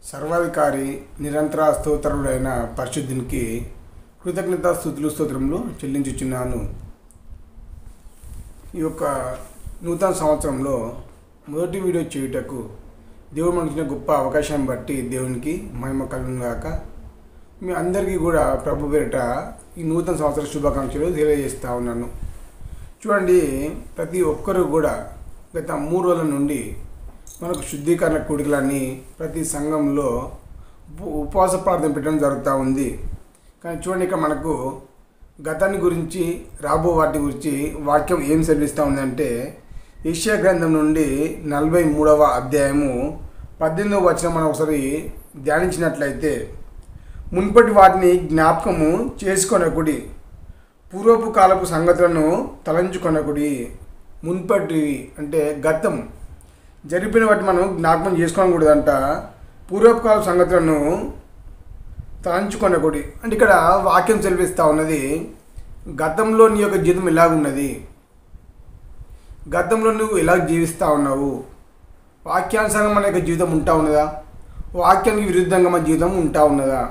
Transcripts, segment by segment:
సర్వాధికారి నిరంతర స్తోత్రుడైన పరిశుద్ధునికి కృతజ్ఞతా స్తుతులు స్తోత్రములు చెల్లించుచున్నాను. ఈ యొక్క నూతన సంవత్సరంలో మొదటి వీడియో చేయుటకు దేవుడు మనకి ఇచ్చిన గొప్ప అవకాశాన్ని బట్టి దేవునికి మహిమ కలుగును గాక. మీ అందరికీ కూడా ప్రభు పేరిట ఈ నూతన సంవత్సర శుభాకాంక్షలు తెలియజేస్తూ ఉన్నాను. చూడండి, ప్రతి ఒక్కరూ కూడా గత 3 రోజుల నుండి మనకు శుద్ధీకరణ కూడికలన్నీ ప్రతి సంఘంలో ఉపవాస ప్రార్థన పెట్టడం జరుగుతూ ఉంది. కానీ చూడండి, ఇక్కడ మనకు గతాన్ని గురించి రాబో వాటి గురించి వాక్యం ఏం సెలవిస్తూ ఉందంటే, యెషయా గ్రంథం నుండి 43వ అధ్యాయము 18వ వచనం మనం ఒకసారి ధ్యానించినట్లయితే, మున్పటి వాటిని జ్ఞాపకము చేసుకొనకుడి, పూర్వపు కాలపు సంగతులను తలంచుకొనకుడి. మున్పటి అంటే గతం జరిపిన వాటి మనం జ్ఞాపకం చేసుకోకూడదంట. పూర్వపు కాలపు సంగతులను తలంచుకొనకుడి అంటే ఇక్కడ వాక్యం సెలవిస్తూ ఉన్నది, గతంలో నీ యొక్క జీవితం ఎలాగున్నది, గతంలో నువ్వు ఎలా జీవిస్తూ ఉన్నావు, వాక్యానుసారంగా మన యొక్క జీవితం ఉంటా ఉన్నదా, వాక్యానికి విరుద్ధంగా మన జీవితం ఉంటా ఉన్నదా.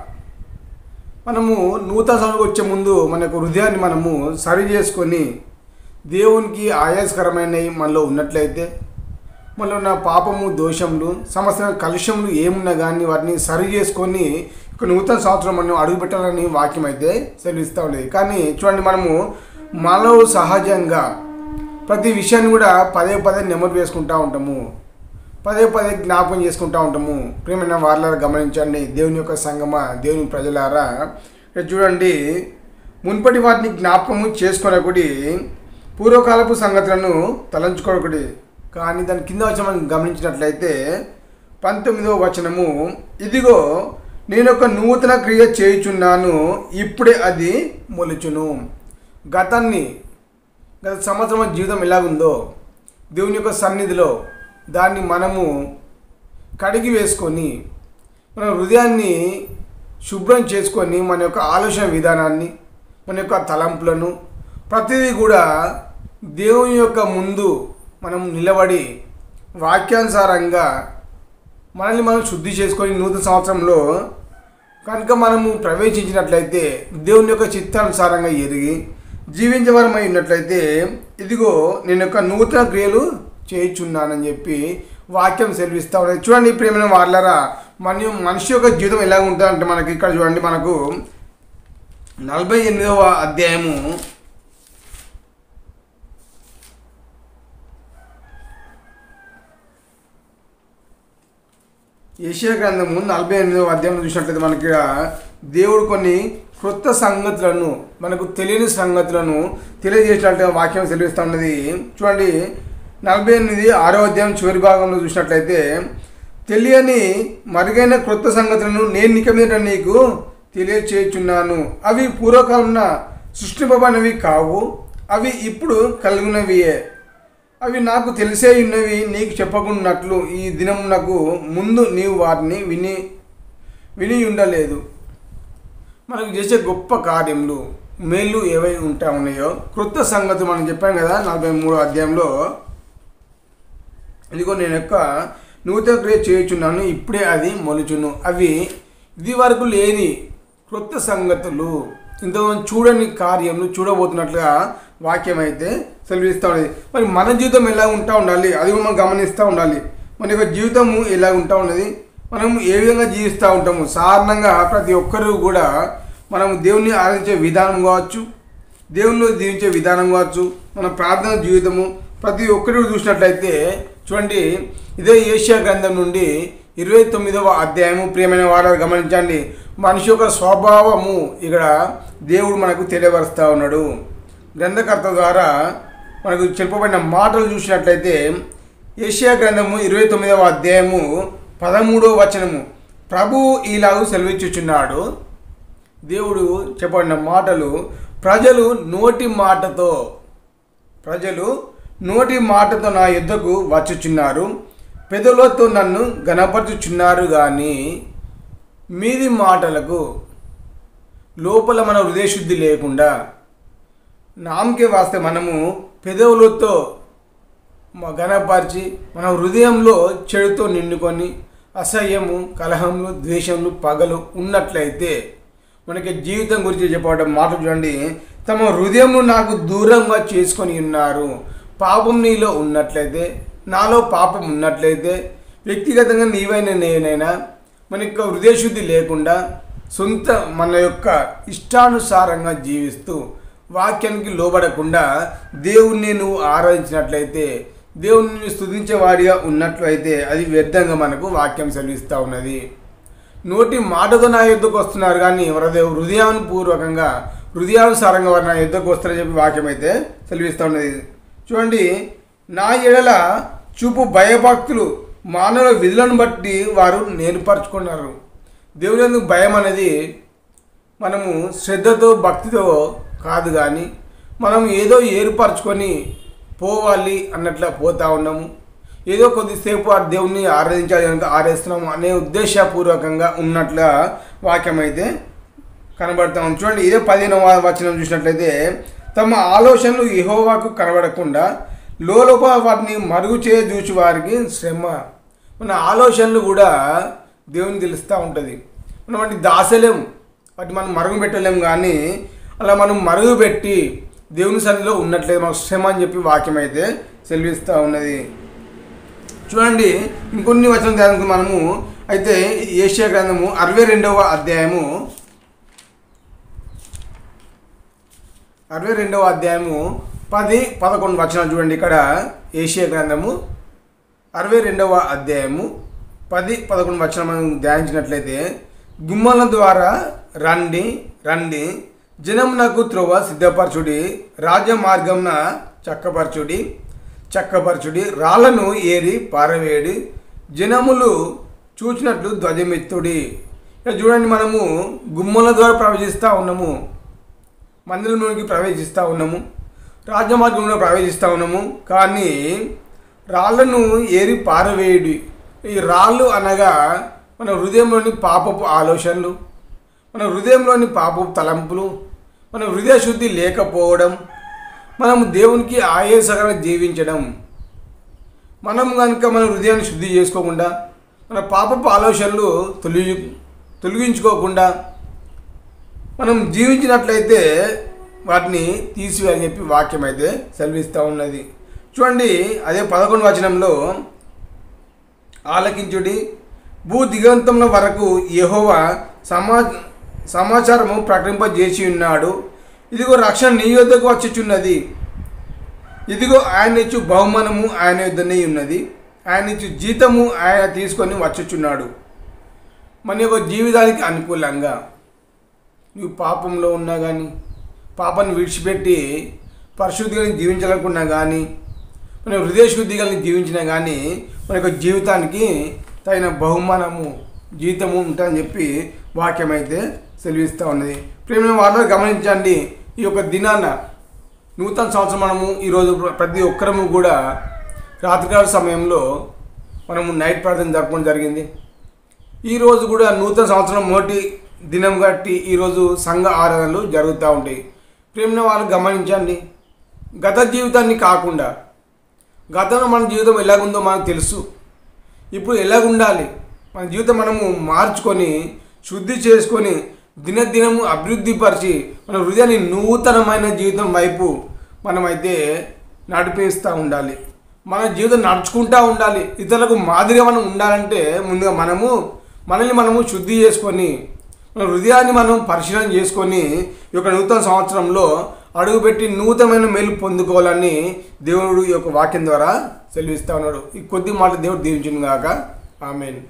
మనము నూతన సంవత్సరం వచ్చే ముందు మన యొక్క హృదయాన్ని మనము సరి చేసుకొని దేవునికి ఆయాసకరమైనవి మనలో ఉన్నట్లయితే, మనలో ఉన్న పాపము దోషములు సమస్య కలుషములు ఏమున్నా కానీ వాటిని సరి చేసుకొని ఒక నూతన సంవత్సరం మనం అడుగుపెట్టాలని వాక్యం అయితే సెలవిస్తూ ఉండేది. కానీ చూడండి, మనము మనలో సహజంగా ప్రతి విషయాన్ని కూడా పదే నెమరు వేసుకుంటూ ఉంటాము, పదే జ్ఞాపకం చేసుకుంటూ ఉంటాము. ప్రియమైన వారులారా గమనించండి, దేవుని యొక్క సంగమా, దేవుని ప్రజలారా, చూడండి, మున్పటి వాటిని జ్ఞాపకము చేసుకొనకుడి, పూర్వకాలపు సంగతులను తలంచుకోకూడదు. కానీ దాని కింద వచనం మనం గమనించినట్లయితే 19వ వచనము, ఇదిగో నేను ఒక నూతన క్రియ చేయుచున్నాను, ఇప్పుడే అది మొలుచును. గత సంవత్సరం జీవితం ఎలాగుందో దేవుని యొక్క సన్నిధిలో దాన్ని మనము కడిగి వేసుకొని మన హృదయాన్ని శుభ్రం చేసుకొని మన యొక్క ఆలోచన విధానాన్ని, మన యొక్క తలంపులను ప్రతిదీ కూడా దేవుని యొక్క ముందు మనం నిలబడి వాక్యానుసారంగా మనల్ని మనం శుద్ధి చేసుకొని నూతన సంవత్సరంలో కనుక మనము ప్రవేశించినట్లయితే, దేవుని యొక్క చిత్తానుసారంగా ఎరిగి జీవించవరమై ఉన్నట్లయితే, ఇదిగో నేను యొక్క నూతన క్రియలు చేయుచున్నానని చెప్పి వాక్యం సెలవిస్తూ ఉన్నది. చూడండి ప్రియమైన వారులారా, మనిషి యొక్క జీవితం ఎలా ఉంటుందంటే మనకి ఇక్కడ చూడండి, మనకు 48వ అధ్యాయము 48వ అధ్యాయంలో చూసినట్లయితే మనకి దేవుడు కొన్ని క్రొత్త సంగతులను, మనకు తెలియని సంగతులను తెలియజేసినట్లుగా వాక్యం సెలవిస్తూ ఉన్నది. చూడండి, 48వ అధ్యాయం చివరి భాగంలో చూసినట్లయితే, తెలియని మరుగైన క్రొత్త సంగతులను నేను ఇక మీద నీకు తెలియచేయుచున్నాను, అవి పూర్వకాలమున సృష్టింపబడినవి కావు, అవి ఇప్పుడు కలిగినవియే, అవి నాకు తెలిసే ఉన్నవి నీకు చెప్పకున్నట్లు ఈ దినం నాకు ముందు నీవు వాటిని విని ఉండలేదు. మనకు చేసే గొప్ప కార్యములు మేలు ఏవై ఉంటా ఉన్నాయో క్రొత్త సంగతి మనం చెప్పాం కదా 43వ అధ్యాయంలో, ఇదిగో నేను యొక్క నూతన క్రియ చేయుచున్నాను, ఇప్పుడే అది మొలుచును. అవి ఇది వరకు లేని క్రొత్త సంగతులు, ఇంతమంది చూడని కార్యములు చూడబోతున్నట్లుగా వాక్యం అయితే సెలవిస్తూ ఉన్నది. మరి మన జీవితం ఎలా ఉంటా ఉండాలి, అది మనం గమనిస్తూ ఉండాలి. మన యొక్క జీవితము ఎలా ఉంటా ఉన్నది, మనం ఏ విధంగా జీవిస్తూ ఉంటాము. సాధారణంగా ప్రతి ఒక్కరూ కూడా మనం దేవుణ్ణి ఆరాధించే విధానం కావచ్చు, దేవుణ్ణి జీవించే విధానం కావచ్చు, మన ప్రార్థన జీవితము ప్రతి ఒక్కరు చూసినట్లయితే చూడండి, ఇదే యెషయా గ్రంథం నుండి 29వ అధ్యాయము ప్రియమైన వారు గమనించండి, మనిషి యొక్క స్వభావము ఇక్కడ దేవుడు మనకు తెలియపరుస్తూ ఉన్నాడు. గ్రంథకర్త ద్వారా మనకు చెప్పబడిన మాటలు చూసినట్లయితే యెషయా గ్రంథము 29వ అధ్యాయము 13వ వచనము, ప్రభువు ఇలాగూ సెలవిచ్చుచున్నాడు. దేవుడు చెప్పబడిన మాటలు, ప్రజలు నోటి మాటతో నా యుద్ధకు వచ్చుచున్నారు, పెదవులతో నన్ను ఘనపరచుచున్నారు, కానీ మీది మాటలకు లోపల మన హృదయశుద్ధి లేకుండా నామకే వాస్తే మనము పెదవులతో ఘనపరిచి మన హృదయంలో చెడుతో నిండుకొని అసహ్యము, కలహములు, ద్వేషములు, పగలు ఉన్నట్లయితే మనకి జీవితం గురించి చెప్పడం మాట చూడండి. తమ హృదయమును నాకు దూరంగా చేసుకొని ఉన్నారు. పాపం నీలో ఉన్నట్లయితే, నాలో పాపం ఉన్నట్లయితే, వ్యక్తిగతంగా నీవైనా నేనైనా మన యొక్క హృదయశుద్ధి లేకుండా మన యొక్క ఇష్టానుసారంగా జీవిస్తూ వాక్యానికి లోబడకుండా దేవుణ్ణి నువ్వు ఆరాధించినట్లయితే, దేవుణ్ణి స్తుతించేవాడిగా ఉన్నట్లయితే అది వ్యర్థంగా మనకు వాక్యం సెలవిస్తూ ఉన్నది. నోటి మాటతో నా యుద్ధకు వస్తున్నారు కానీ హృదయానుపూర్వకంగా హృదయానుసారంగా వారు నా యుద్ధకు వస్తారని చెప్పి వాక్యం అయితే సెలవిస్తూ ఉన్నది. చూడండి, నా ఎడల చూపు భయభక్తులు మానవుల విధులను బట్టి వారు నేర్పరచుకున్నారు. దేవుని యందు భయం అనేది మనము శ్రద్ధతో భక్తితో కాదు, కానీ మనం ఏదో ఏర్పరచుకొని పోవాలి అన్నట్లా పోతా ఉన్నాము. ఏదో కొద్దిసేపు ఆ దేవుణ్ణి ఆరాధించాలి కనుక ఆరాధిస్తున్నాము అనే ఉద్దేశపూర్వకంగా ఉన్నట్లుగా వాక్యం అయితే కనబడతాం. చూడండి, ఇదే 15వ వచనం చూసినట్లయితే, తమ ఆలోచనలు యెహోవాకు కనబడకుండా లోలోపల వాటిని మరుగు చూచి వారికి శ్రమ. మన ఆలోచనలు కూడా దేవుని తెలుస్తూ ఉంటుంది. మనం వాటిని దాచలేము, వాటిని మనం మరుగు పెట్టలేము. కానీ అలా మనం మరుగు పెట్టి దేవుని సన్నిధిలో ఉన్నట్లయితే మనకు శ్రమ అని చెప్పి వాక్యం అయితే సెలవిస్తూ ఉన్నది. చూడండి, ఇంకొన్ని వచనం ధ్యానం మనము అయితే యెషయా గ్రంథము 62వ అధ్యాయము 10-11 వచనాలు చూడండి. ఇక్కడ యెషయా గ్రంథము 62వ అధ్యాయము 10-11 వచనం మనం ధ్యానించినట్లయితే, గుమ్మల ద్వారా రండి రండి, జనమునకు త్రోవ సిద్ధపరచుడి, రాజ్య మార్గంన చక్కపరచుడి, రాళ్లను ఏరి పారవేడి, జనములు చూచినట్లు ధ్వజమెత్తుడి. ఇక్కడ చూడండి, మనము గుమ్మల ద్వారా ప్రవేశిస్తూ ఉన్నాము, మందిరంలోనికి ప్రవేశిస్తూ ఉన్నాము, రాజ్యమార్గంలో ప్రవేశిస్తూ ఉన్నాము. కానీ రాళ్లను ఏరి పారవేయుడి. ఈ రాళ్ళు అనగా మన హృదయంలోని పాపపు ఆలోచనలు, మన హృదయంలోని పాపపు తలంపులు, మన హృదయ శుద్ధి లేకపోవడం, మనము దేవునికి ఆయాసకరంగా జీవించడం. మనం కనుక మన హృదయాన్ని శుద్ధి చేసుకోకుండా, మన పాపపు ఆలోచనలు తొలగించుకోకుండా మనం జీవించినట్లయితే వాటిని తీసివేయాలని చెప్పి వాక్యం అయితే సెలవిస్తూ ఉన్నది. చూడండి, అదే 11వ వచనంలో, ఆలకించుడి, భూ దిగంతముల వరకు యెహోవా సమాచారము ప్రకటింపజేసి ఉన్నాడు. ఇదిగో రక్షణ నీ యొద్దకు వచ్చుచున్నది, ఇదిగో ఆయన ఇచ్చు బహుమానము ఆయన యొద్దనే ఉన్నది, ఆయన ఇచ్చు జీతము ఆయన తీసుకొని వచ్చుచున్నాడు. మన యొక్క జీవితానికి అనుకూలంగా నువ్వు పాపంలో ఉన్నా కానీ, పాపాన్ని విడిచిపెట్టి పరిశుద్ధిగా జీవించాలనుకున్నా కానీ, మన హృదయ శుద్ధిగా జీవించినా కానీ మన యొక్క జీవితానికి తగిన బహుమానము జీవితము ఉంటుందని చెప్పి వాక్యం అయితే సెలవిస్తూ ఉన్నది. ప్రేమ వాళ్ళని గమనించండి, ఈ యొక్క దినాన నూతన సంవత్సరం మనము ఈరోజు ప్రతి ఒక్కరము కూడా రాత్రికాల సమయంలో మనము నైట్ ప్రార్థన జరపడం జరిగింది. ఈరోజు కూడా నూతన సంవత్సరం మొదటి దినం గట్టి ఈరోజు సంఘ ఆరాధనలు జరుగుతూ ఉంటాయి. ప్రేమ వాళ్ళు గమనించండి, గత జీవితాన్ని కాకుండా గతంలో మన జీవితం ఎలాగుందో మనకు తెలుసు, ఇప్పుడు ఎలాగుండాలి, మన జీవితం మనము మార్చుకొని శుద్ధి చేసుకొని దినదినము అభివృద్ధి పరిచి మన హృదయాన్ని నూతనమైన జీవితం వైపు మనమైతే నడిపిస్తూ ఉండాలి. మన జీవితం నడుచుకుంటూ ఉండాలి. ఇతరులకు మాదిరిగా మనం ఉండాలంటే ముందుగా మనల్ని శుద్ధి చేసుకొని మన హృదయాన్ని మనం పరిశీలన చేసుకొని ఈ యొక్క నూతన సంవత్సరంలో అడుగుపెట్టి నూతనమైన మేలు పొందుకోవాలని దేవుడు ఈ యొక్క వాక్యం ద్వారా సెలవిస్తూ ఉన్నాడు. ఈ కొద్ది మాట దేవుడు దీవించును గాక. ఆమేన్.